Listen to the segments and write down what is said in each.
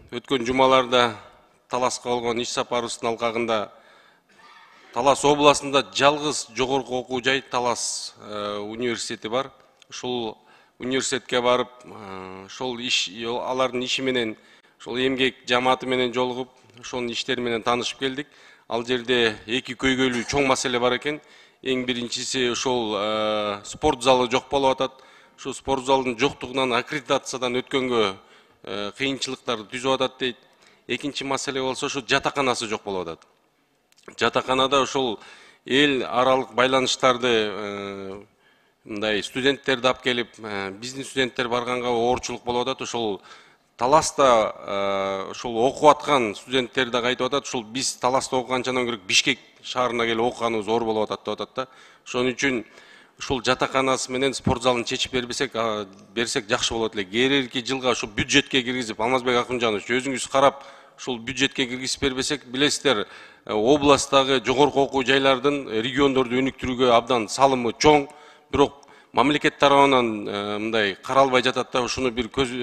өткөн жумаларда Таласка болгон иш сапарыбыздын алкагында Талас областында жалгыз жогорку окуу жай Талас университети бар. Ушул университетке барып, ошол алардын иши менен, ошол эмгек жамааты менен жолугуп, ошонун иштери менен таанышып келдик. Ал жерде эки көйгөйлүү чоң маселе бар экен. Эң биринчиси ошол спорт залы жок болуп атат. Ошол спорт залдын жоктугунан аккредитациядан өткөнгө кыйынчылыктар түзүп атат дейт. Экинчи маселе болсо ошо жатаканасы жок болуп атат. Жатаканада ошол эл аралык байланыштарды мындай студенттерди алып келип, биздин студенттер барганга оорчулук болуп атат. Ошол Таласта ошол окуп аткан студенттер да айтып атат, ошол биз Таласта окуганчадан көрө Бишкек шаарына келип окуганыбыз оор болуп атат деп атат да. Ошон үчүн ушул жатаканасы менен спорт залын чечип берсек жакшы болот эле. Келерки жылга ушу бюджетке киргизип, Алмазбек Акунжанович өзүңүз карап, ушул бюджетке киргизип бербесек, билесиздер, областтагы жогорку окуу жайлардын региондорду өнүктүрүүгө абдан салымы чоң, бирок мамлекет тарабынан мындай каралбай жатат да. Ушуну бир көз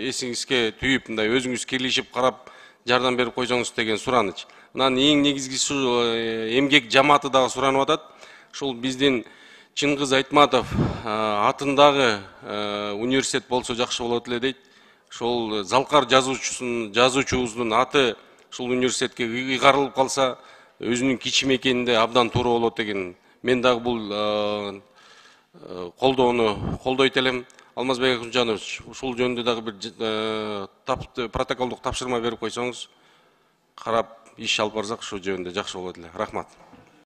эсиңизге түйүп, мындай өзүңүз кирлешип карап жардам берип койсоңуз деген сураныч. Анан эң негизгиси эмгек жамааты дагы суранып атат. Ушул биздин Чыңгыз Айтматов атындагы университет болсо жакшы болот эле дейт. Ошол Залкар жазуучубуздун аты ушул университетке ыйгарылып калса, өзүнүн кичим экенинде абдан туура болот деген. Мен дагы бул колдоону колдойт элем. Алмазбек Акунжанович, ушул жөнүндө дагы бир протоколдук тапшырма берип койсоңуз, карап иш алып барсак ошол жөнүндө жакшы болот эле. Рахмат.